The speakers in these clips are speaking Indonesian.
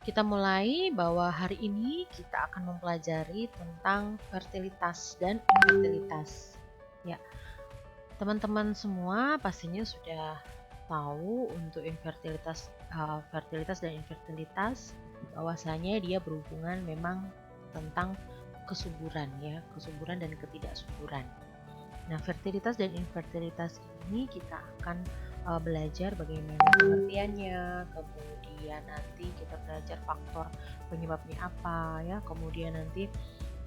Kita mulai bahwa hari ini kita akan mempelajari tentang fertilitas dan infertilitas. Ya, teman-teman semua pastinya sudah tahu untuk fertilitas dan infertilitas, bahwasanya dia berhubungan memang tentang kesuburan ya, kesuburan dan ketidaksuburan. Nah, fertilitas dan infertilitas ini kita akan belajar bagaimana pengertiannya, kemudian nanti kita belajar faktor penyebabnya apa ya, kemudian nanti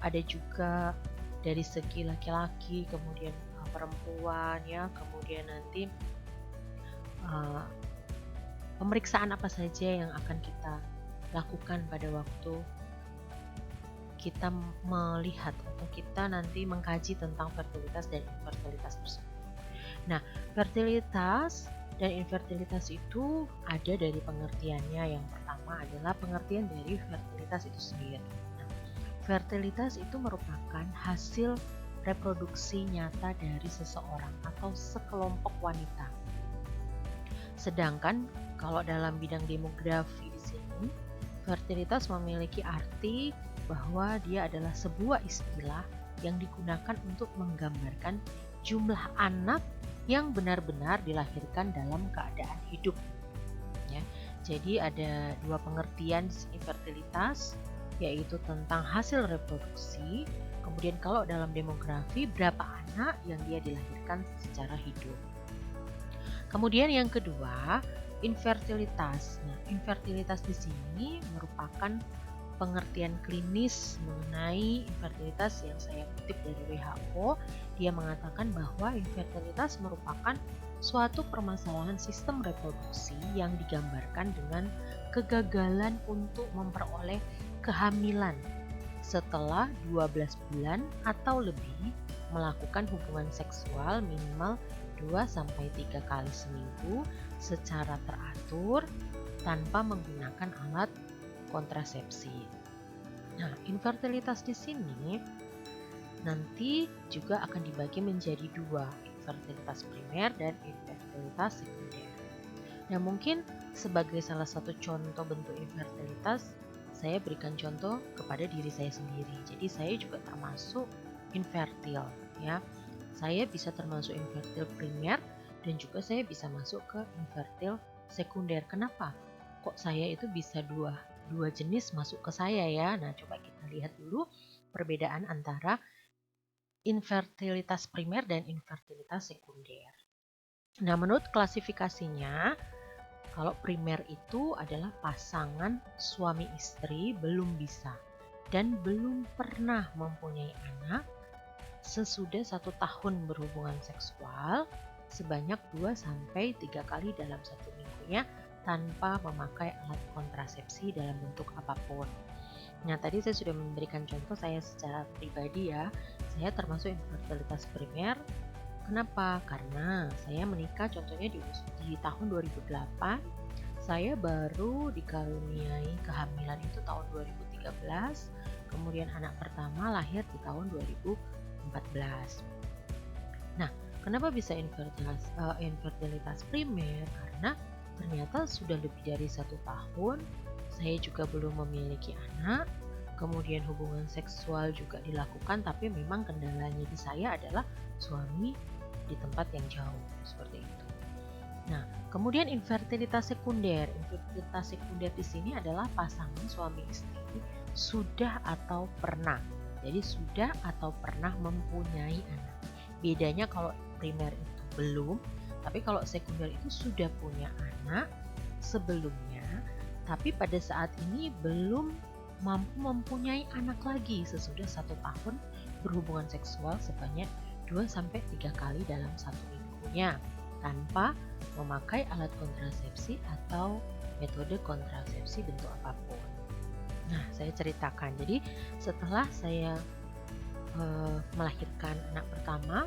ada juga dari segi laki-laki, kemudian perempuan ya, kemudian nanti uh, pemeriksaan apa saja yang akan kita lakukan pada waktu kita melihat atau kita nanti mengkaji tentang fertilitas dan infertilitas tersebut. Nah, fertilitas dan infertilitas itu ada dari pengertiannya. Yang pertama adalah pengertian dari fertilitas itu sendiri. Nah, fertilitas itu merupakan hasil reproduksi nyata dari seseorang atau sekelompok wanita. Sedangkan kalau dalam bidang demografi di sini, fertilitas memiliki arti bahwa dia adalah sebuah istilah yang digunakan untuk menggambarkan jumlah anak yang benar-benar dilahirkan dalam keadaan hidup. Ya, jadi ada dua pengertian di sini fertilitas, yaitu tentang hasil reproduksi. Kemudian kalau dalam demografi, berapa anak yang dia dilahirkan secara hidup. Kemudian yang kedua, infertilitas. Nah, infertilitas di sini merupakan pengertian klinis mengenai infertilitas yang saya kutip dari WHO. Dia mengatakan bahwa infertilitas merupakan suatu permasalahan sistem reproduksi yang digambarkan dengan kegagalan untuk memperoleh kehamilan setelah 12 bulan atau lebih melakukan hubungan seksual minimal 2-3 kali seminggu secara teratur tanpa menggunakan alat kontrasepsi. Nah, infertilitas di sini nanti juga akan dibagi menjadi dua, infertilitas primer dan infertilitas sekunder. Nah, mungkin sebagai salah satu contoh bentuk infertilitas, saya berikan contoh kepada diri saya sendiri. Jadi saya juga termasuk infertil ya. Saya bisa termasuk infertil primer dan juga saya bisa masuk ke infertil sekunder. Kenapa? Kok saya itu bisa dua jenis masuk ke saya ya? Nah, coba kita lihat dulu perbedaan antara infertilitas primer dan infertilitas sekunder. Nah, menurut klasifikasinya, kalau primer itu adalah pasangan suami istri belum bisa dan belum pernah mempunyai anak sesudah 1 tahun berhubungan seksual sebanyak 2-3 kali dalam 1 minggunya tanpa memakai alat kontrasepsi dalam bentuk apapun. Nah, tadi saya sudah memberikan contoh saya secara pribadi ya. Saya termasuk infertilitas primer. Kenapa? Karena saya menikah contohnya di tahun 2008. Saya baru dikaruniai kehamilan itu tahun 2013. Kemudian anak pertama lahir di tahun 2014. Nah, kenapa bisa infertilitas primer? Karena ternyata sudah lebih dari 1 tahun saya juga belum memiliki anak. Kemudian hubungan seksual juga dilakukan, tapi memang kendalanya di saya adalah suami di tempat yang jauh seperti itu. Nah, kemudian infertilitas sekunder. Infertilitas sekunder di sini adalah pasangan suami istri sudah atau pernah. Jadi sudah atau pernah mempunyai anak. Bedanya kalau primer itu belum, tapi kalau sekunder itu sudah punya anak sebelumnya, tapi pada saat ini belum mampu mempunyai anak lagi sesudah 1 tahun berhubungan seksual sebanyak 2-3 kali dalam 1 minggunya tanpa memakai alat kontrasepsi atau metode kontrasepsi bentuk apapun. Nah, saya ceritakan. Jadi setelah saya melahirkan anak pertama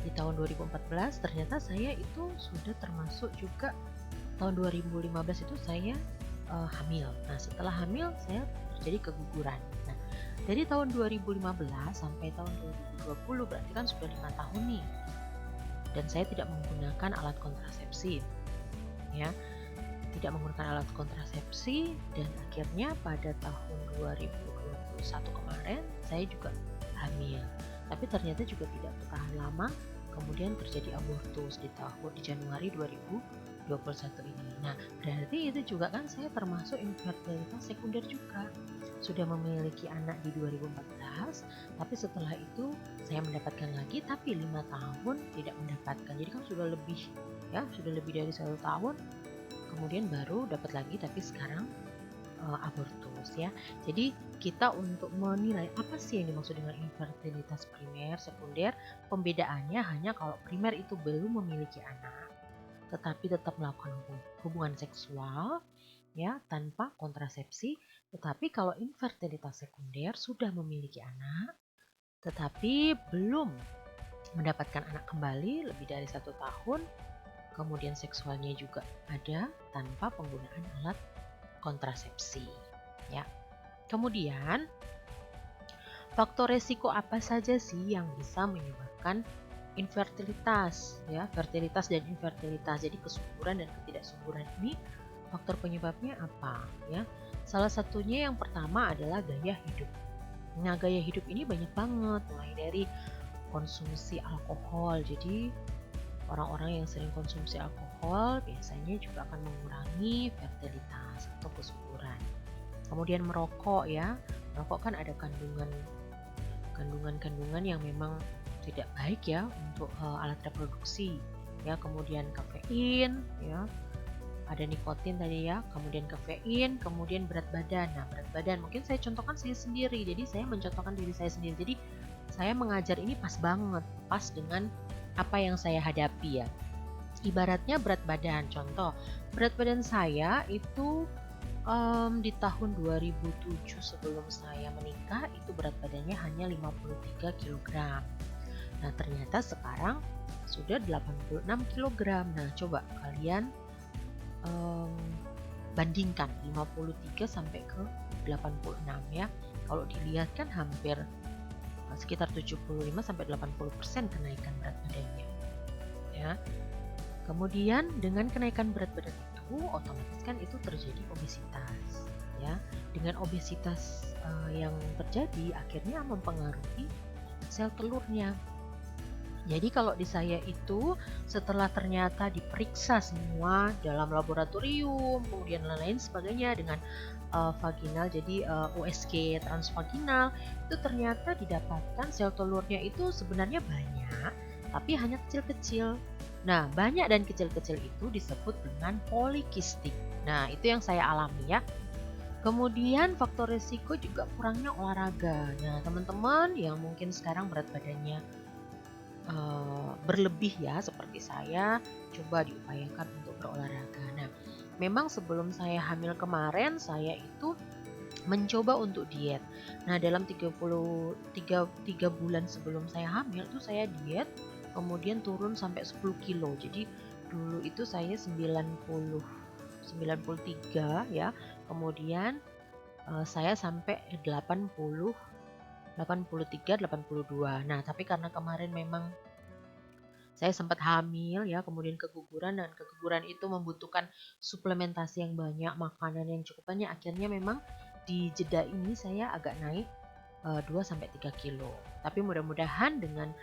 di tahun 2014, ternyata saya itu sudah termasuk juga tahun 2015 itu saya hamil. Nah, setelah hamil saya terjadi keguguran. Nah, dari tahun 2015 sampai tahun 2020 berarti kan sudah 5 tahun nih. Dan saya tidak menggunakan alat kontrasepsi. Ya. tidak menggunakan alat kontrasepsi, dan akhirnya pada tahun 2021 kemarin saya juga hamil. Tapi ternyata juga tidak bertahan lama, kemudian terjadi abortus di Januari 2021 ini. Nah, berarti itu juga kan saya termasuk infertilitas sekunder juga. Sudah memiliki anak di 2014, tapi setelah itu saya mendapatkan lagi, tapi 5 tahun tidak mendapatkan. Jadi kan sudah lebih dari 1 tahun, kemudian baru dapat lagi, tapi sekarang abortus ya. Jadi kita untuk menilai apa sih yang dimaksud dengan infertilitas primer, sekunder, pembedaannya hanya kalau primer itu belum memiliki anak, tetapi tetap melakukan hubungan seksual ya tanpa kontrasepsi. Tetapi kalau infertilitas sekunder sudah memiliki anak, tetapi belum mendapatkan anak kembali lebih dari 1 tahun, kemudian seksualnya juga ada tanpa penggunaan alat kontrasepsi ya. Kemudian faktor resiko apa saja sih yang bisa menyebabkan infertilitas ya, fertilitas dan infertilitas. Jadi kesuburan dan ketidaksuburan ini faktor penyebabnya apa ya? Salah satunya yang pertama adalah gaya hidup. Nah, gaya hidup ini banyak banget, mulai dari konsumsi alkohol. Jadi orang-orang yang sering konsumsi alkohol biasanya juga akan mengurangi fertilitas atau kesuburan. Kemudian merokok ya, merokok kan ada kandungan yang memang tidak baik ya untuk alat reproduksi ya. Kemudian kafein ya, ada nikotin tadi ya, kemudian kafein, kemudian berat badan. Nah, berat badan mungkin saya contohkan saya sendiri, jadi saya mencontohkan diri saya sendiri. Jadi saya mengajar ini pas banget, pas dengan apa yang saya hadapi ya. Ibaratnya berat badan, contoh berat badan saya itu di tahun 2007 sebelum saya menikah itu berat badannya hanya 53 kg. Nah, ternyata sekarang sudah 86 kg. Nah, coba kalian bandingkan 53 sampai ke 86 ya. Kalau dilihat kan hampir sekitar 75 sampai 80% kenaikan berat badannya. Ya. Kemudian dengan kenaikan berat badan itu otomatis kan itu terjadi obesitas ya. Dengan obesitas yang terjadi akhirnya mempengaruhi sel telurnya. Jadi kalau di saya itu setelah ternyata diperiksa semua dalam laboratorium, kemudian lain-lain sebagainya dengan vaginal, jadi USG transvaginal, itu ternyata didapatkan sel telurnya itu sebenarnya banyak, tapi hanya kecil-kecil. Nah, banyak dan kecil-kecil itu disebut dengan polikistik. Nah, itu yang saya alami ya. Kemudian faktor risiko juga kurangnya olahraga. Nah, teman-teman yang mungkin sekarang berat badannya berlebih ya seperti saya, coba diupayakan untuk berolahraga. Nah, memang sebelum saya hamil kemarin saya itu mencoba untuk diet. Nah, dalam 3 bulan sebelum saya hamil itu saya diet, kemudian turun sampai 10 kilo. Jadi dulu itu saya 93 ya, kemudian saya sampai 83, 82. Nah, tapi karena kemarin memang saya sempat hamil ya, kemudian keguguran, dan keguguran itu membutuhkan suplementasi yang banyak, makanan yang cukup banyak. Akhirnya memang di jeda ini saya agak naik 2 sampai 3 kilo. Tapi mudah-mudahan dengan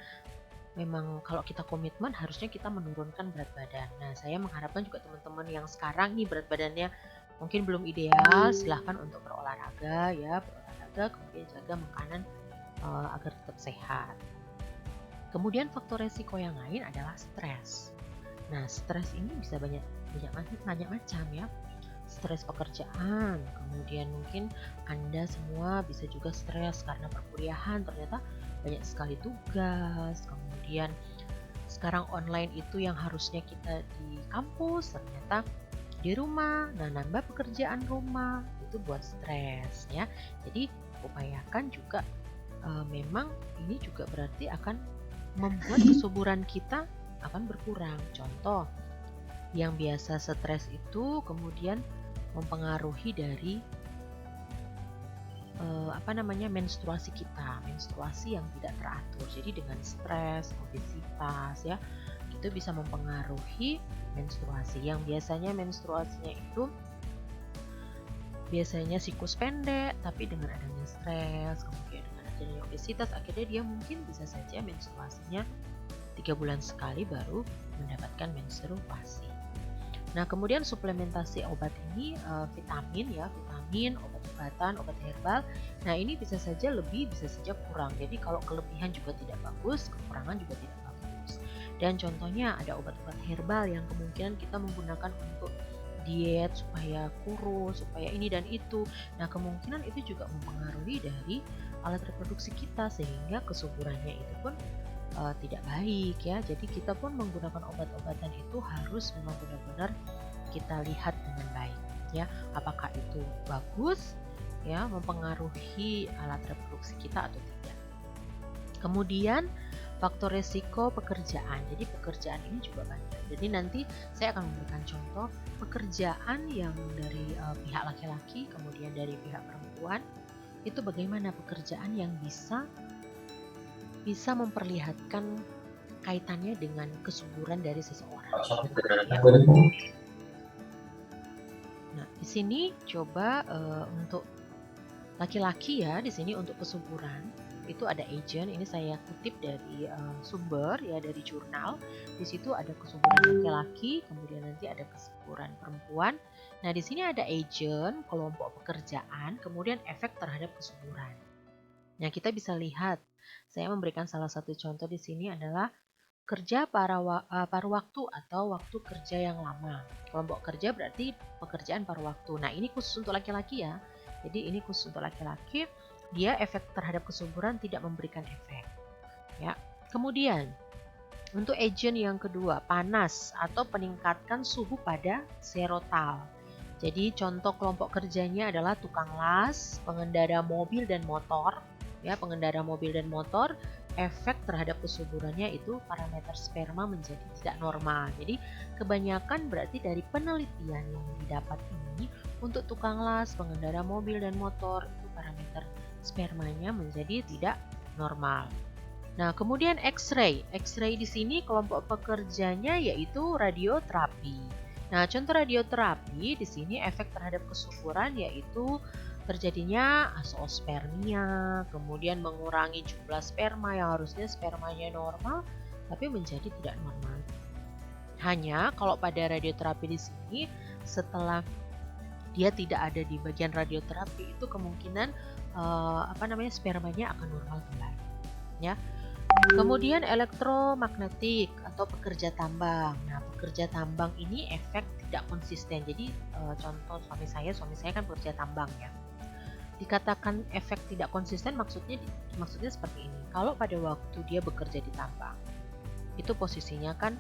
memang kalau kita komitmen harusnya kita menurunkan berat badan. Nah, saya mengharapkan juga teman-teman yang sekarang nih berat badannya mungkin belum ideal, silahkan untuk berolahraga ya, kemudian jaga makanan agar tetap sehat. Kemudian faktor resiko yang lain adalah stres. Nah, stres ini bisa banyak macam ya. Stres pekerjaan, kemudian mungkin Anda semua bisa juga stres karena perkuliahan, ternyata banyak sekali tugas. Kemudian sekarang online itu yang harusnya kita di kampus, ternyata di rumah. Nah, nambah pekerjaan rumah itu buat stres ya. Jadi upayakan juga memang ini juga berarti akan membuat kesuburan kita akan berkurang. Contoh, yang biasa stres itu kemudian mempengaruhi dari menstruasi kita, menstruasi yang tidak teratur. Jadi dengan stres, obesitas ya, itu bisa mempengaruhi menstruasi. Yang biasanya menstruasinya itu biasanya siklus pendek, tapi dengan adanya stres, kemudian dengan adanya obesitas, akhirnya dia mungkin bisa saja menstruasinya 3 bulan sekali baru mendapatkan menstruasi. Nah, kemudian suplementasi obat ini vitamin ya, vitamin, obat-obatan, obat herbal. Nah, ini bisa saja lebih, bisa saja kurang. Jadi kalau kelebihan juga tidak bagus, kekurangan juga tidak bagus. Dan contohnya ada obat-obat herbal yang kemungkinan kita menggunakan untuk diet supaya kurus, supaya ini dan itu. Nah, kemungkinan itu juga mempengaruhi dari alat reproduksi kita sehingga kesuburannya itu pun tidak baik ya. Jadi kita pun menggunakan obat-obatan itu harus memang benar-benar kita lihat dengan baik ya. Apakah itu bagus ya, mempengaruhi alat reproduksi kita atau tidak. Kemudian faktor resiko pekerjaan. Jadi pekerjaan ini juga banyak. Jadi nanti saya akan memberikan contoh pekerjaan yang dari pihak laki-laki, kemudian dari pihak perempuan. Itu bagaimana pekerjaan yang bisa memperlihatkan kaitannya dengan kesuburan dari seseorang. Ya. Nah, di sini coba untuk laki-laki ya, di sini untuk kesuburan itu ada agent. Ini saya kutip dari sumber ya, dari jurnal. Di situ ada kesuburan laki-laki, kemudian nanti ada kesuburan perempuan. Nah, di sini ada agent, kelompok pekerjaan, kemudian efek terhadap kesuburan. Nah, kita bisa lihat. Saya memberikan salah satu contoh di sini adalah kerja paruh waktu atau waktu kerja yang lama. Kelompok kerja berarti pekerjaan paruh waktu. Nah, ini khusus untuk laki-laki ya. Jadi ini khusus untuk laki-laki. Dia efek terhadap kesuburan tidak memberikan efek. Ya. Kemudian untuk agent yang kedua, panas atau peningkatkan suhu pada serotal. Jadi contoh kelompok kerjanya adalah tukang las, pengendara mobil dan motor. Ya, pengendara mobil dan motor, efek terhadap kesuburannya itu parameter sperma menjadi tidak normal. Jadi kebanyakan berarti dari penelitian yang didapat ini untuk tukang las, pengendara mobil dan motor itu parameter spermanya menjadi tidak normal. Nah, kemudian X-ray. X-ray di sini kelompok pekerjanya yaitu radioterapi. Nah, contoh radioterapi di sini efek terhadap kesuburan yaitu terjadinya azoospermia, kemudian mengurangi jumlah sperma yang harusnya spermanya normal tapi menjadi tidak normal. Hanya kalau pada radioterapi di sini setelah dia tidak ada di bagian radioterapi itu kemungkinan spermanya akan normal kembali. Ya. Kemudian elektromagnetik atau pekerja tambang. Nah, pekerja tambang ini efek tidak konsisten. Jadi contoh suami saya kan pekerja tambang ya. Dikatakan efek tidak konsisten maksudnya seperti ini. Kalau pada waktu dia bekerja di tambang, itu posisinya kan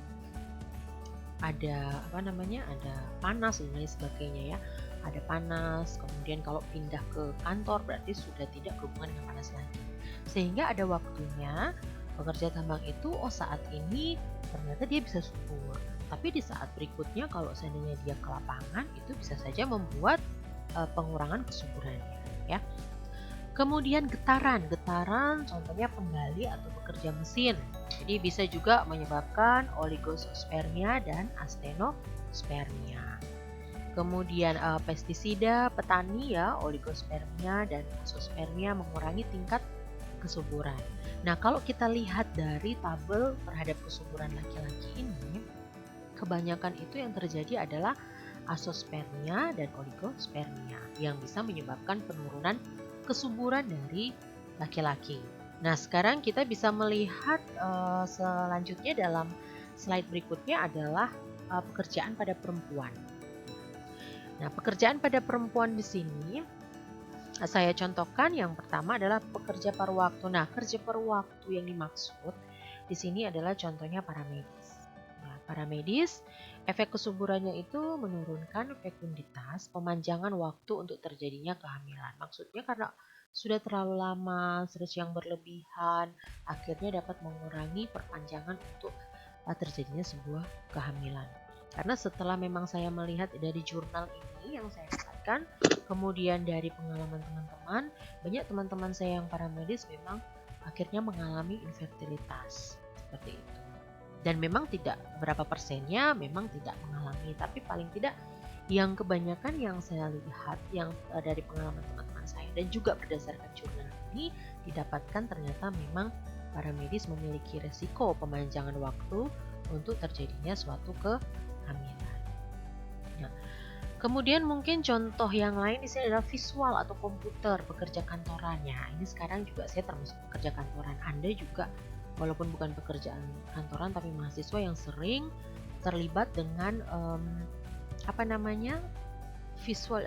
ada ada panas dan lain sebagainya ya. Ada panas, kemudian kalau pindah ke kantor berarti sudah tidak berhubungan dengan panas lagi. Sehingga ada waktunya pekerja tambang itu saat ini ternyata dia bisa subur. Tapi di saat berikutnya kalau seandainya dia ke lapangan itu bisa saja membuat pengurangan kesuburannya ya. Kemudian getaran contohnya penggali atau bekerja mesin. Jadi bisa juga menyebabkan oligospermia dan astenospermia. Kemudian pestisida petani ya, oligospermia dan azoospermia mengurangi tingkat kesuburan. Nah, kalau kita lihat dari tabel terhadap kesuburan laki-laki ini, kebanyakan itu yang terjadi adalah azoospermia dan oligospermia yang bisa menyebabkan penurunan kesuburan dari laki-laki. Nah, sekarang kita bisa melihat selanjutnya dalam slide berikutnya adalah pekerjaan pada perempuan. Nah, pekerjaan pada perempuan di sini saya contohkan yang pertama adalah pekerja paruh waktu. Nah, kerja paruh waktu yang dimaksud di sini adalah contohnya paramedis. Nah, paramedis, efek kesuburannya itu menurunkan fekunditas, pemanjangan waktu untuk terjadinya kehamilan. Maksudnya karena sudah terlalu lama, stres yang berlebihan, akhirnya dapat mengurangi perpanjangan untuk terjadinya sebuah kehamilan. Karena setelah memang saya melihat dari jurnal ini yang saya dapatkan, kemudian dari pengalaman teman-teman, banyak teman-teman saya yang paramedis memang akhirnya mengalami infertilitas seperti itu. Dan memang tidak berapa persennya memang tidak mengalami, tapi paling tidak yang kebanyakan yang saya lihat yang dari pengalaman teman-teman saya dan juga berdasarkan jurnal ini didapatkan ternyata memang para medis memiliki resiko pemanjangan waktu untuk terjadinya suatu kehamilan. Nah, kemudian mungkin contoh yang lain di sini adalah visual atau komputer pekerja kantorannya. Ini sekarang juga saya termasuk pekerja kantoran. Anda juga walaupun bukan pekerjaan kantoran tapi mahasiswa yang sering terlibat dengan visual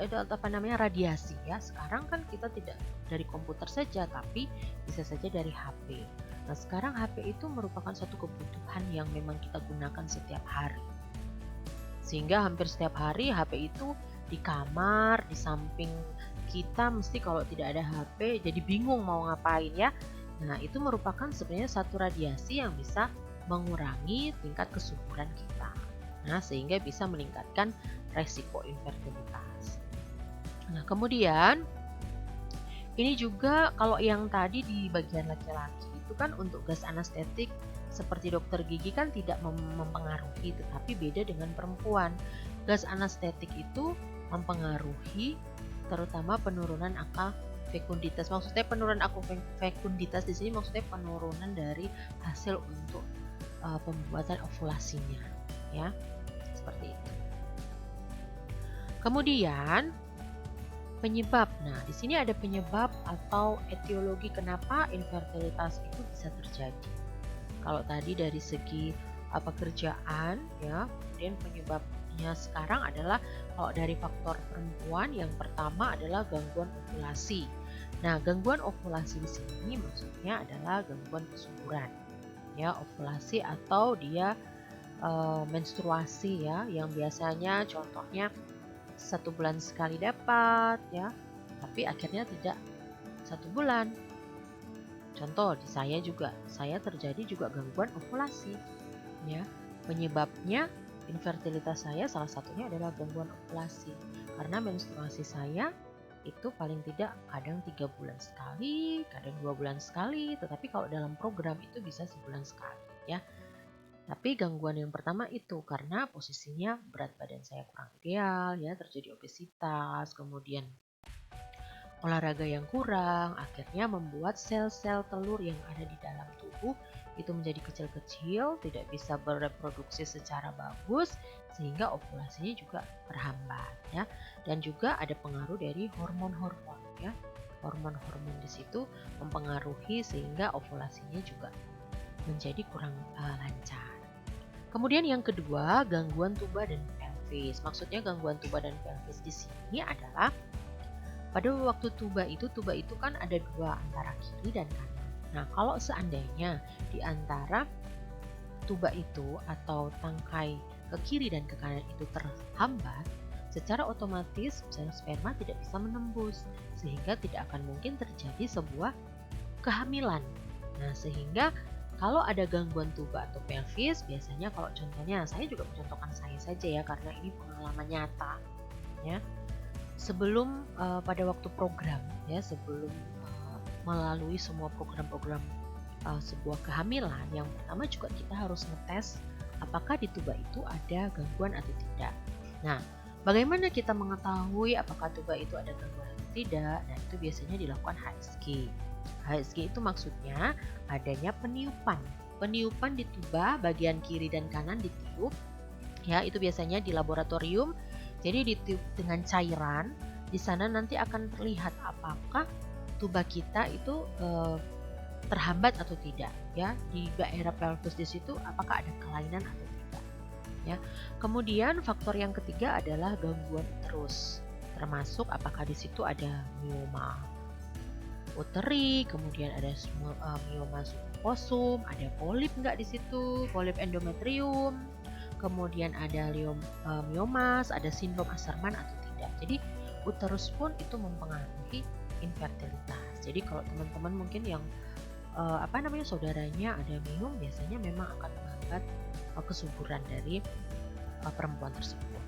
radiasi ya. Sekarang kan kita tidak dari komputer saja tapi bisa saja dari HP. Nah, sekarang HP itu merupakan suatu kebutuhan yang memang kita gunakan setiap hari. Sehingga hampir setiap hari HP itu di kamar, di samping kita mesti kalau tidak ada HP jadi bingung mau ngapain ya. Nah, itu merupakan sebenarnya satu radiasi yang bisa mengurangi tingkat kesuburan kita. Nah, sehingga bisa meningkatkan resiko infertilitas. Nah, kemudian ini juga kalau yang tadi di bagian laki-laki itu kan untuk gas anestetik seperti dokter gigi kan tidak mempengaruhi, tetapi beda dengan perempuan. Gas anestetik itu mempengaruhi terutama penurunan angka fekunditas. Maksudnya penurunan angka fekunditas di sini maksudnya penurunan dari hasil untuk pembuatan ovulasinya, ya. Seperti itu. Kemudian penyebab. Nah, di sini ada penyebab atau etiologi kenapa infertilitas itu bisa terjadi. Kalau tadi dari segi pekerjaan ya, kemudian penyebabnya sekarang adalah kalau dari faktor perempuan yang pertama adalah gangguan ovulasi. Nah, gangguan ovulasi di sini maksudnya adalah gangguan kesuburan. Ya, ovulasi atau dia menstruasi ya, yang biasanya contohnya 1 bulan sekali dapat ya, tapi akhirnya tidak 1 bulan. Contoh di saya terjadi juga gangguan ovulasi ya. Penyebabnya infertilitas saya salah satunya adalah gangguan ovulasi karena menstruasi saya itu paling tidak kadang 3 bulan sekali, kadang 2 bulan sekali, tetapi kalau dalam program itu bisa sebulan sekali ya. Tapi gangguan yang pertama itu karena posisinya berat badan saya kurang ideal ya, terjadi obesitas, kemudian olahraga yang kurang, akhirnya membuat sel-sel telur yang ada di dalam tubuh itu menjadi kecil-kecil, tidak bisa bereproduksi secara bagus, sehingga ovulasinya juga terhambat ya. Dan juga ada pengaruh dari hormon-hormon ya. Hormon-hormon di situ mempengaruhi sehingga ovulasinya juga menjadi kurang lancar. Kemudian yang kedua, gangguan tuba dan pelvis. Maksudnya gangguan tuba dan pelvis di sini adalah pada waktu tuba itu kan ada 2 antara kiri dan kanan. Nah, kalau seandainya di antara tuba itu atau tangkai ke kiri dan ke kanan itu terhambat, secara otomatis sel sperma tidak bisa menembus sehingga tidak akan mungkin terjadi sebuah kehamilan. Nah, sehingga kalau ada gangguan tuba atau pelvis, biasanya kalau contohnya, saya juga mencontohkan saya saja ya, karena ini pengalaman nyata. Ya, sebelum pada waktu program, ya, sebelum melalui semua program-program sebuah kehamilan, yang pertama juga kita harus ngetes apakah di tuba itu ada gangguan atau tidak. Nah, bagaimana kita mengetahui apakah tuba itu ada gangguan atau tidak? Nah, itu biasanya dilakukan HSG. HSG itu maksudnya adanya peniupan. Peniupan di tuba bagian kiri dan kanan ditiup. Ya, itu biasanya di laboratorium. Jadi ditiup dengan cairan. Di sana nanti akan terlihat apakah tuba kita itu terhambat atau tidak. Ya, di daerah pelvis di situ apakah ada kelainan atau tidak. Ya. Kemudian faktor yang ketiga adalah gangguan uterus. Termasuk apakah di situ ada mioma uteri, kemudian ada mioma submucosum, ada polip enggak di situ, polip endometrium, kemudian ada miomas, ada sindrom Asherman atau tidak. Jadi uterus pun itu mempengaruhi infertilitas. Jadi kalau teman-teman mungkin yang saudaranya ada miom, biasanya memang akan menghambat kesuburan dari perempuan tersebut.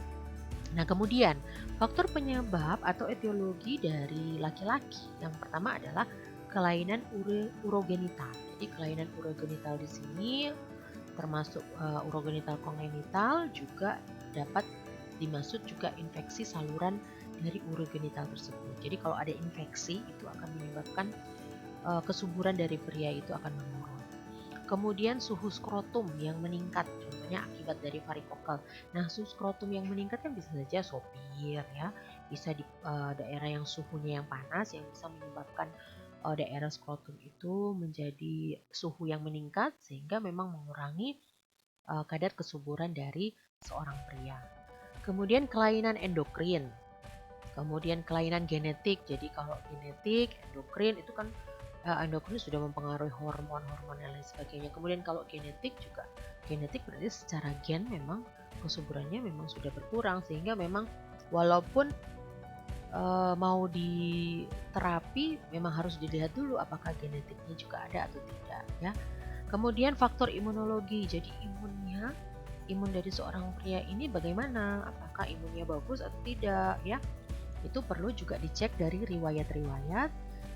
Nah, kemudian faktor penyebab atau etiologi dari laki-laki yang pertama adalah kelainan urogenital. Jadi kelainan urogenital di sini termasuk urogenital kongenital juga dapat dimaksud juga infeksi saluran dari urogenital tersebut. Jadi kalau ada infeksi itu akan menyebabkan kesuburan dari pria itu akan menurun. Kemudian suhu skrotum yang meningkat, contohnya akibat dari varikokal. Nah, suhu skrotum yang meningkat kan bisa saja sopir ya, bisa di daerah yang suhunya yang panas yang bisa menyebabkan daerah skrotum itu menjadi suhu yang meningkat sehingga memang mengurangi kadar kesuburan dari seorang pria. Kemudian kelainan endokrin. Kemudian kelainan genetik. Jadi kalau genetik, endokrin itu kan endokrin sudah mempengaruhi hormon-hormon dan lain sebagainya. Kemudian kalau genetik juga, genetik berarti secara gen memang kesuburannya memang sudah berkurang sehingga memang walaupun mau diterapi memang harus dilihat dulu apakah genetiknya juga ada atau tidak ya. Kemudian faktor imunologi. Jadi imun dari seorang pria ini bagaimana? Apakah imunnya bagus atau tidak ya? Itu perlu juga dicek dari riwayat-riwayat,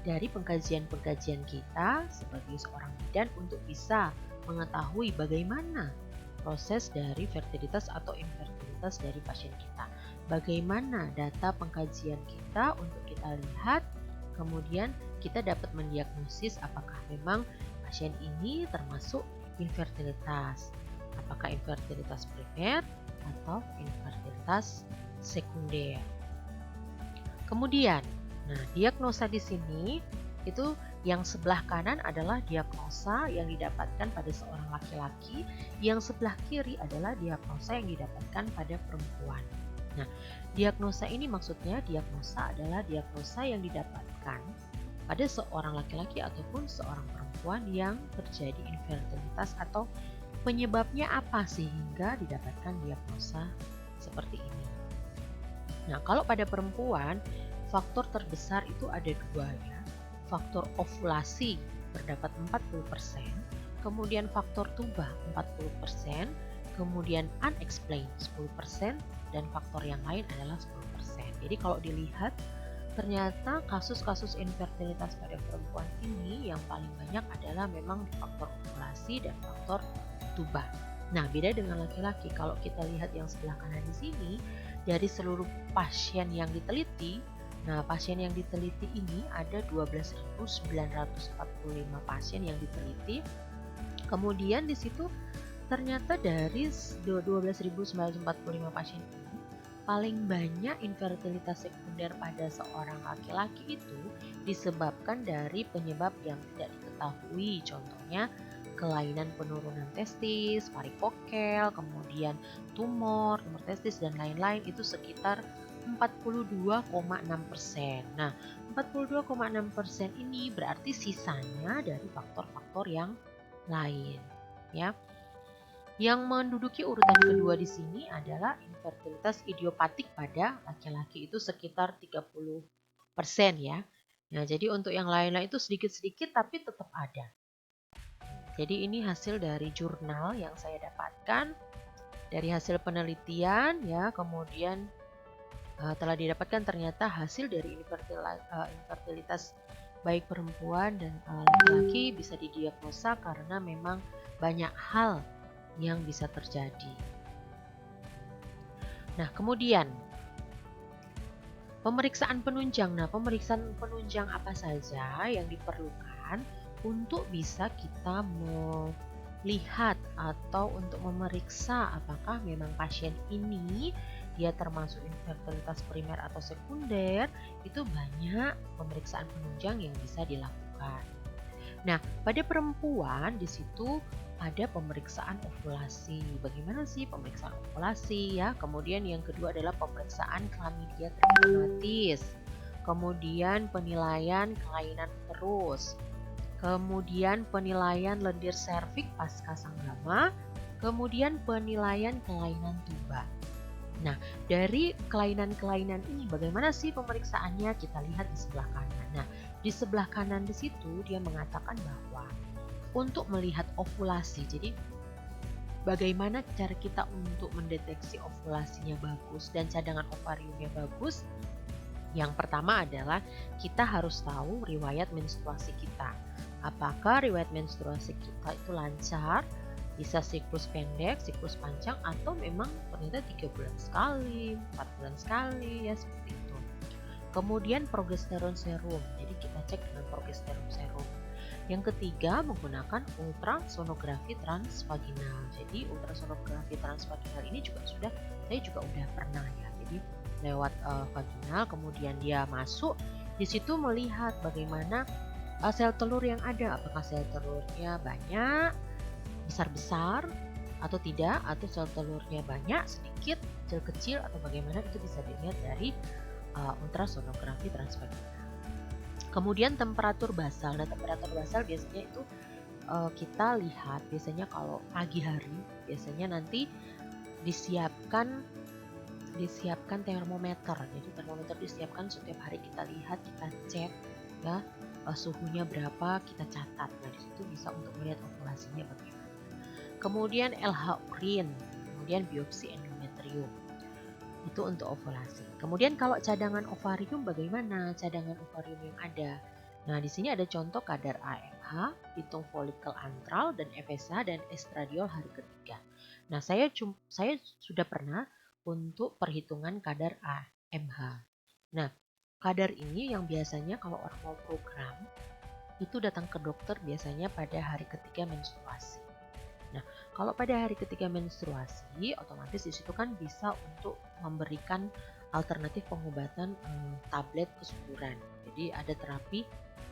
dari pengkajian-pengkajian kita sebagai seorang bidan untuk bisa mengetahui bagaimana proses dari fertilitas atau infertilitas dari pasien kita. Bagaimana data pengkajian kita untuk kita lihat, kemudian kita dapat mendiagnosis apakah memang pasien ini termasuk infertilitas. Apakah infertilitas primer atau infertilitas sekunder. Kemudian, diagnosa di sini itu yang sebelah kanan adalah diagnosa yang didapatkan pada seorang laki-laki, yang sebelah kiri adalah diagnosa yang didapatkan pada perempuan. Nah, diagnosa ini maksudnya diagnosa adalah diagnosa yang didapatkan pada seorang laki-laki ataupun seorang perempuan yang terjadi infertilitas atau penyebabnya apa sehingga didapatkan diagnosa seperti ini. Nah, kalau pada perempuan, faktor terbesar itu ada dua ya. Faktor ovulasi terdapat 40%, kemudian faktor tuba 40%, kemudian unexplained 10%, dan faktor yang lain adalah 10%. Jadi kalau dilihat, ternyata kasus-kasus infertilitas pada perempuan ini yang paling banyak adalah memang faktor ovulasi dan faktor tuba. Nah, beda dengan laki-laki. Kalau kita lihat yang sebelah kanan di sini, dari seluruh pasien yang diteliti, pasien yang diteliti ini ada 12.945 pasien yang diteliti. Kemudian di situ ternyata dari 12.945 pasien ini paling banyak infertilitas sekunder pada seorang laki-laki itu disebabkan dari penyebab yang tidak diketahui. Contohnya kelainan penurunan testis, varikokel, kemudian tumor testis dan lain-lain itu sekitar 42,6%. Nah, 42,6% ini berarti sisanya dari faktor-faktor yang lain, ya. Yang menduduki urutan kedua di sini adalah infertilitas idiopatik pada laki-laki itu sekitar 30% ya. Nah, jadi untuk yang lain-lain itu sedikit-sedikit tapi tetap ada. Jadi ini hasil dari jurnal yang saya dapatkan dari hasil penelitian ya, kemudian telah didapatkan ternyata hasil dari infertilitas baik perempuan dan laki-laki bisa didiagnosa karena memang banyak hal yang bisa terjadi. Nah, kemudian pemeriksaan penunjang. Nah, pemeriksaan penunjang apa saja yang diperlukan untuk bisa kita melihat atau untuk memeriksa apakah memang pasien ini dia termasuk infertilitas primer atau sekunder. Itu banyak pemeriksaan penunjang yang bisa dilakukan. Nah, pada perempuan di situ ada pemeriksaan ovulasi. Bagaimana sih pemeriksaan ovulasi ya? Kemudian yang kedua adalah pemeriksaan chlamydia trachomatis. Kemudian penilaian kelainan uterus. Kemudian penilaian lendir serviks pasca sanggama. Kemudian penilaian kelainan tuba. Nah, dari kelainan-kelainan ini bagaimana sih pemeriksaannya? Kita lihat di sebelah kanan. Nah, di sebelah kanan di situ dia mengatakan bahwa untuk melihat ovulasi, jadi bagaimana cara kita untuk mendeteksi ovulasinya bagus dan cadangan ovariumnya bagus? Yang pertama adalah kita harus tahu riwayat menstruasi kita. Apakah riwayat menstruasi kita itu lancar? Bisa siklus pendek, siklus panjang, atau memang ternyata 3 bulan sekali, 4 bulan sekali, ya seperti itu. Kemudian progesteron serum, jadi kita cek dengan progesteron serum. Yang ketiga, menggunakan ultrasonografi transvaginal. Jadi ultrasonografi transvaginal ini saya juga udah pernah ya. Jadi lewat vaginal, kemudian dia masuk, di situ melihat bagaimana sel telur yang ada, apakah sel telurnya banyak, besar-besar atau tidak, atau sel telurnya banyak, sedikit, kecil-kecil, atau bagaimana, itu bisa dilihat dari ultrasonografi transvaginal. Kemudian temperatur basal. Nah, temperatur basal biasanya itu kita lihat biasanya kalau pagi hari, biasanya nanti disiapkan termometer. Jadi termometer disiapkan setiap hari, kita lihat, kita cek ya, suhunya berapa, kita catat. Nah, di situ bisa untuk melihat ovulasinya bagaimana. Kemudian LH urin, kemudian biopsi endometrium. Itu untuk ovulasi. Kemudian kalau cadangan ovarium bagaimana? Cadangan ovarium yang ada. Nah, di sini ada contoh kadar AMH, pitung folikel antral, dan FSH dan estradiol hari ketiga. Nah, saya sudah pernah untuk perhitungan kadar AMH. Nah, kadar ini yang biasanya kalau orang mau program itu datang ke dokter biasanya pada hari ketiga menstruasi. Nah, kalau pada hari ketiga menstruasi, otomatis di situ kan bisa untuk memberikan alternatif pengobatan tablet kesuburan. Jadi ada terapi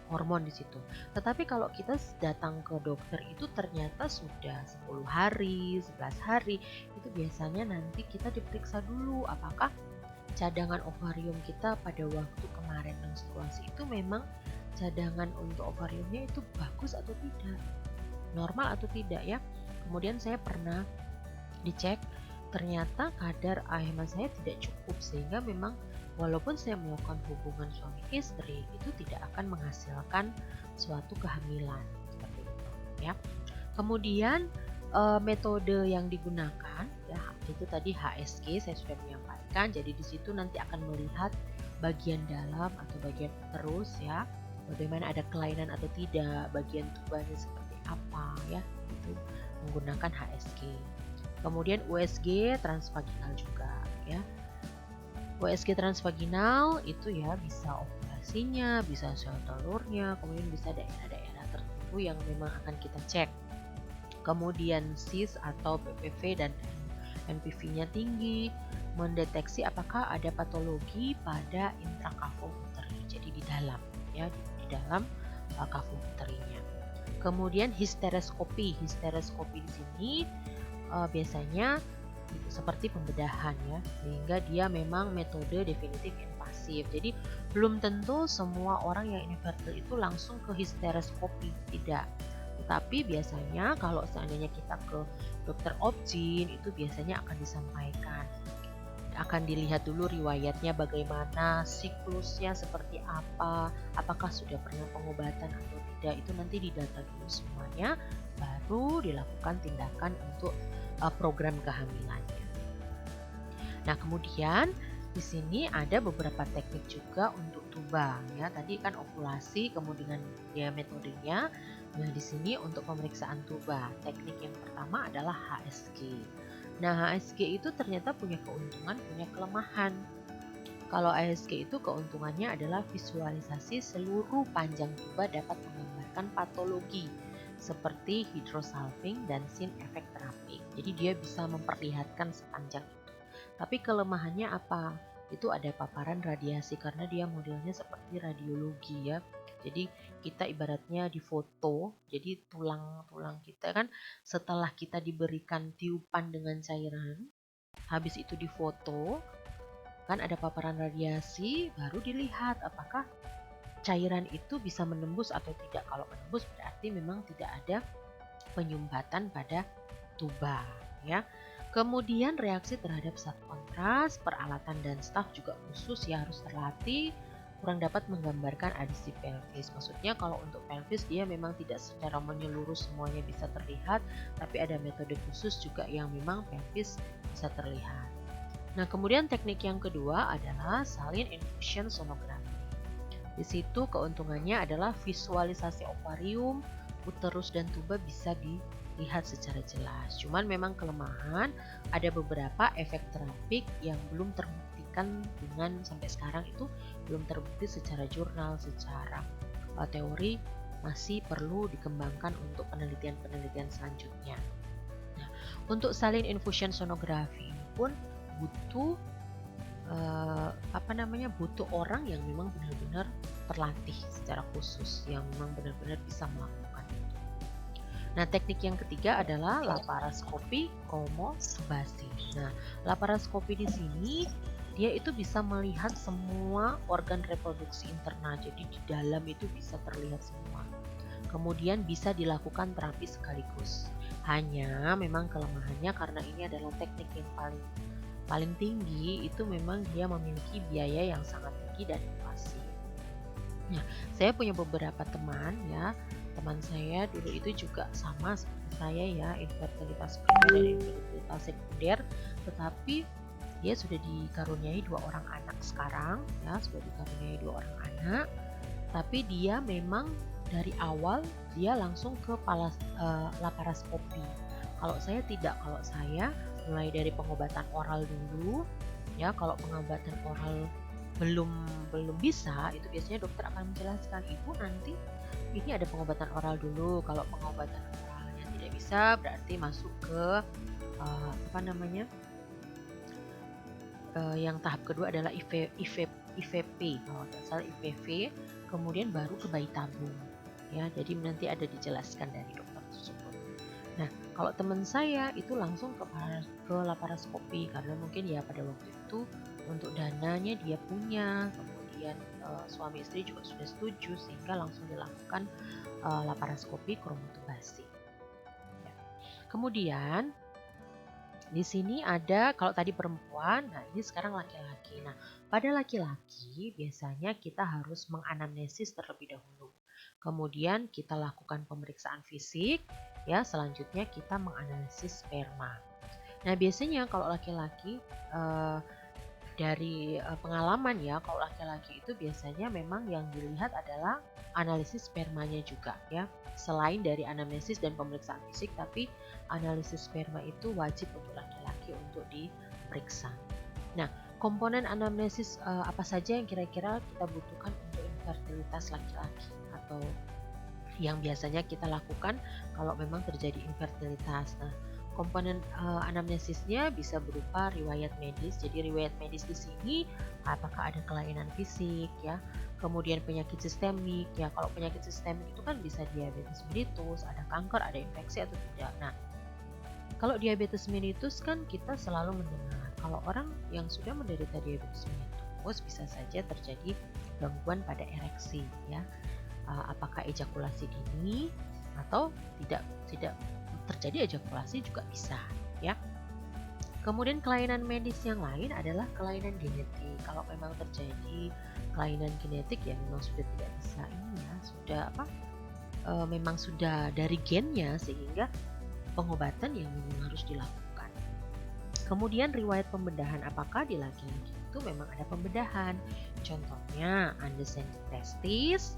hormon di situ. Tetapi kalau kita datang ke dokter itu ternyata sudah 10 hari, 11 hari, itu biasanya nanti kita diperiksa dulu apakah cadangan ovarium kita pada waktu kemarin menstruasi itu memang cadangan untuk ovariumnya itu bagus atau tidak, normal atau tidak ya. Kemudian saya pernah dicek, ternyata kadar AMH saya tidak cukup, sehingga memang walaupun saya melakukan hubungan suami istri itu tidak akan menghasilkan suatu kehamilan seperti itu ya. Kemudian metode yang digunakan ya itu tadi HSG saya sudah menyampaikan. Jadi di situ nanti akan melihat bagian dalam atau bagian terus ya, bagaimana ada kelainan atau tidak, bagian tubanya seperti apa ya, itu menggunakan HSG. Kemudian USG transvaginal juga ya. USG transvaginal itu ya bisa ovulasinya, bisa sel telurnya, kemudian bisa daerah-daerah tertentu yang memang akan kita cek. Kemudian CIS atau PPV dan NPV-nya tinggi, mendeteksi apakah ada patologi pada intrakavum uteri, jadi di dalam ya, di dalam kavum uterinya. Kemudian histeroskopi di sini biasanya seperti pembedahan ya, sehingga dia memang metode definitif invasif. Jadi belum tentu semua orang yang infertil itu langsung ke histeroskopi, tidak. Tetapi biasanya kalau seandainya kita ke dokter obgyn itu biasanya akan disampaikan, akan dilihat dulu riwayatnya bagaimana, siklusnya seperti apa, apakah sudah pernah pengobatan atau tidak, itu nanti didata dulu semuanya, baru dilakukan tindakan untuk program kehamilannya. Nah, kemudian di sini ada beberapa teknik juga untuk tuba ya. Tadi kan ovulasi, kemudian ya metodenya. Nah, di sini untuk pemeriksaan tuba, teknik yang pertama adalah HSG. Nah, HSG itu ternyata punya keuntungan, punya kelemahan. Kalau HSG itu keuntungannya adalah visualisasi seluruh panjang tuba dapat menggambarkan patologi seperti hydrosalping dan sin efek terapi. Jadi dia bisa memperlihatkan sepanjang itu. Tapi kelemahannya apa? Itu ada paparan radiasi karena dia modelnya seperti radiologi ya. Jadi kita ibaratnya difoto, jadi tulang-tulang kita kan setelah kita diberikan tiupan dengan cairan, habis itu difoto, kan ada paparan radiasi, baru dilihat apakah cairan itu bisa menembus atau tidak. Kalau menembus berarti memang tidak ada penyumbatan pada tuba ya. Kemudian reaksi terhadap zat kontras, peralatan dan staf juga khusus ya, harus terlatih, kurang dapat menggambarkan adisi pelvis. Maksudnya kalau untuk pelvis dia memang tidak secara menyeluruh semuanya bisa terlihat, tapi ada metode khusus juga yang memang pelvis bisa terlihat. Nah, kemudian teknik yang kedua adalah salin infusion sonografi. Di situ keuntungannya adalah visualisasi ovarium, uterus dan tuba bisa lihat secara jelas. Cuman memang kelemahan ada beberapa efek terapik yang belum terbuktikan dengan sampai sekarang itu belum terbukti secara jurnal, secara teori masih perlu dikembangkan untuk penelitian-penelitian selanjutnya. Nah, untuk salin infusion sonografi ini pun butuh butuh orang yang memang benar-benar terlatih secara khusus, yang memang benar-benar bisa melakukan itu. Nah, teknik yang ketiga adalah laparoskopi kromotobasi. Nah, laparoskopi di sini dia itu bisa melihat semua organ reproduksi internal, jadi di dalam itu bisa terlihat semua. Kemudian bisa dilakukan terapi sekaligus. Hanya memang kelemahannya karena ini adalah teknik yang paling tinggi, itu memang dia memiliki biaya yang sangat tinggi dan invasif. Nah, saya punya beberapa teman ya, teman saya dulu itu juga sama seperti saya ya, infertilitas primer dan infertilitas sekunder, tetapi dia sudah dikaruniai 2 orang anak sekarang ya, sudah dikaruniai 2 orang anak, tapi dia memang dari awal dia langsung ke laparoskopi. Kalau saya tidak, kalau saya mulai dari pengobatan oral dulu ya. Kalau pengobatan oral belum bisa, itu biasanya dokter akan menjelaskan, ibu nanti ini ada pengobatan oral dulu. Kalau pengobatan oralnya tidak bisa, berarti masuk ke yang tahap kedua adalah IVP, kalau tidak salah IVV, kemudian baru ke bayi tabung ya. Jadi nanti ada dijelaskan dari dokter tersebut. Nah, kalau teman saya itu langsung ke laparoskopi karena mungkin ya pada waktu itu untuk dananya dia punya, kemudian suami istri juga sudah setuju sehingga langsung dilakukan laparoskopi kromotobasi. Ya. Kemudian di sini ada, kalau tadi perempuan, nah ini sekarang laki-laki. Nah, pada laki-laki biasanya kita harus menganamnesis terlebih dahulu. Kemudian kita lakukan pemeriksaan fisik, ya. Selanjutnya kita menganalisis sperma. Nah, biasanya kalau laki-laki dari pengalaman ya, kalau laki-laki itu biasanya memang yang dilihat adalah analisis spermanya juga ya. Selain dari anamnesis dan pemeriksaan fisik, tapi analisis sperma itu wajib untuk laki-laki untuk diperiksa. Nah, komponen anamnesis apa saja yang kira-kira kita butuhkan untuk infertilitas laki-laki atau yang biasanya kita lakukan kalau memang terjadi infertilitas. Nah, komponen anamnesisnya bisa berupa riwayat medis. Jadi riwayat medis di sini apakah ada kelainan fisik ya, kemudian penyakit sistemik ya. Kalau penyakit sistemik itu kan bisa diabetes mellitus, ada kanker, ada infeksi atau tidak. Nah, kalau diabetes mellitus kan kita selalu mendengar kalau orang yang sudah menderita diabetes mellitus bisa saja terjadi gangguan pada ereksi ya. Apakah ejakulasi dini atau tidak terjadi ejakulasi juga bisa ya. Kemudian kelainan medis yang lain adalah kelainan genetik. Kalau memang terjadi kelainan genetik ya memang sudah tidak bisa ini ya, memang sudah dari gennya sehingga pengobatan yang memang harus dilakukan. Kemudian riwayat pembedahan, apakah di laki-laki itu memang ada pembedahan? Contohnya undescended testis,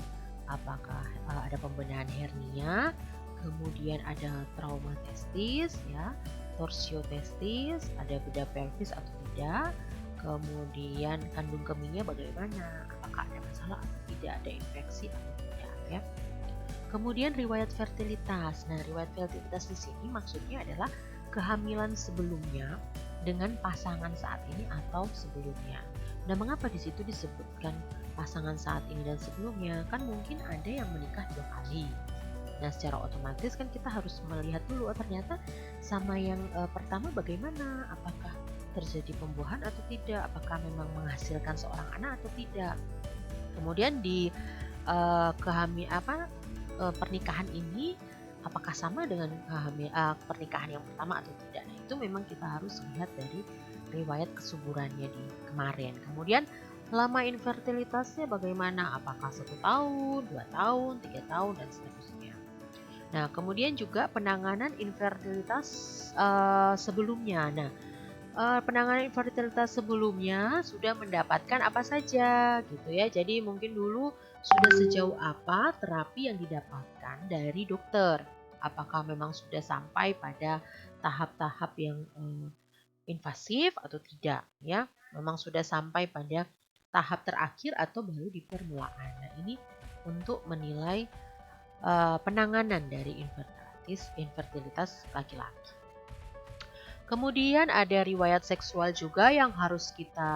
apakah ada pembedahan hernia, kemudian ada trauma testis ya, torsio testis, ada bedah pelvis atau tidak, kemudian kandung kemihnya bagaimana, apakah ada masalah atau tidak, ada infeksi atau tidak ya. Kemudian riwayat fertilitas. Nah, riwayat fertilitas di sini maksudnya adalah kehamilan sebelumnya dengan pasangan saat ini atau sebelumnya. Nah, mengapa di situ disebutkan pasangan saat ini dan sebelumnya? Kan mungkin ada yang menikah 2 kali. Nah, secara otomatis kan kita harus melihat dulu, ternyata sama yang pertama bagaimana? Apakah terjadi pembuahan atau tidak? Apakah memang menghasilkan seorang anak atau tidak? Kemudian di pernikahan ini apakah sama dengan pernikahan yang pertama atau tidak? Nah, itu memang kita harus lihat dari riwayat kesuburannya di kemarin. Kemudian lama infertilitasnya bagaimana? Apakah 1 tahun, 2 tahun, 3 tahun dan seterusnya. Nah, kemudian juga penanganan infertilitas sebelumnya. Nah, penanganan infertilitas sebelumnya sudah mendapatkan apa saja gitu ya. Jadi mungkin dulu sudah sejauh apa terapi yang didapatkan dari dokter. apakah memang sudah sampai pada tahap-tahap yang invasif atau tidak, ya. Memang sudah sampai pada tahap terakhir atau baru di permulaan. Nah, ini untuk menilai penanganan dari infertilitas laki-laki. Kemudian ada riwayat seksual juga yang harus kita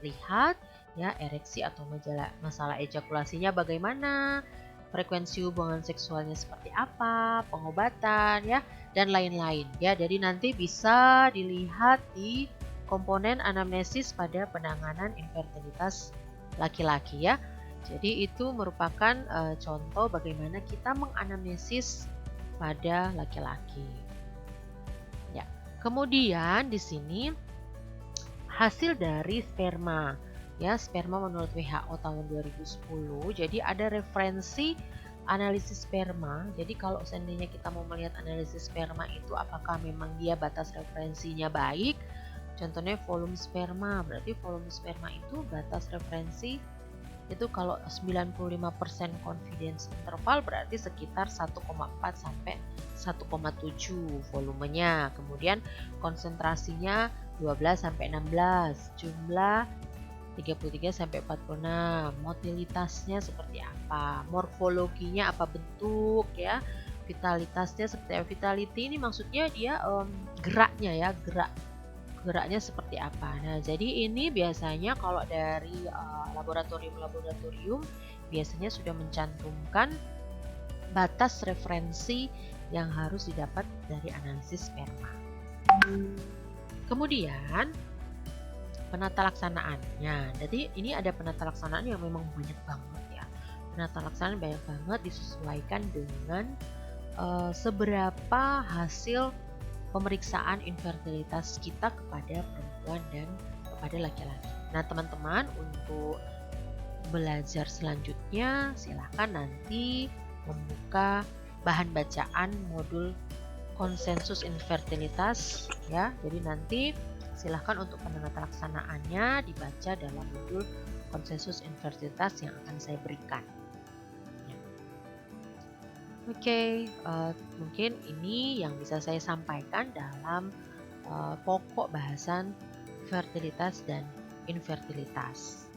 lihat, ya, ereksi atau masalah ejakulasinya bagaimana, frekuensi hubungan seksualnya seperti apa, pengobatan, ya, dan lain-lain, ya. Jadi nanti bisa dilihat di komponen anamnesis pada penanganan infertilitas laki-laki, ya. Jadi itu merupakan contoh bagaimana kita menganamnesis pada laki-laki. Ya. Kemudian di sini hasil dari sperma. Ya, sperma menurut WHO tahun 2010. Jadi ada referensi analisis sperma. Jadi kalau seandainya kita mau melihat analisis sperma itu apakah memang dia batas referensinya baik. Contohnya volume sperma. Berarti volume sperma itu batas referensi itu kalau 95% confidence interval berarti sekitar 1,4 sampai 1,7 volumenya. Kemudian konsentrasinya 12 sampai 16, jumlah 33 sampai 46, motilitasnya seperti apa, morfologinya apa bentuk, ya, vitalitasnya seperti apa. Vitality ini maksudnya dia geraknya, ya, geraknya seperti apa. Nah, jadi ini biasanya kalau dari laboratorium biasanya sudah mencantumkan batas referensi yang harus didapat dari analisis sperma. Kemudian penata laksanaannya. Jadi ini ada penata laksanaan yang memang banyak banget, ya. Penata laksanaan banyak banget disesuaikan dengan seberapa hasil pemeriksaan infertilitas kita kepada perempuan dan kepada laki-laki. Nah, teman-teman, untuk belajar selanjutnya silahkan nanti membuka bahan bacaan modul konsensus infertilitas, ya. Jadi nanti silahkan untuk penata laksanaannya dibaca dalam modul konsensus infertilitas yang akan saya berikan. Oke, mungkin ini yang bisa saya sampaikan dalam pokok bahasan fertilitas dan infertilitas.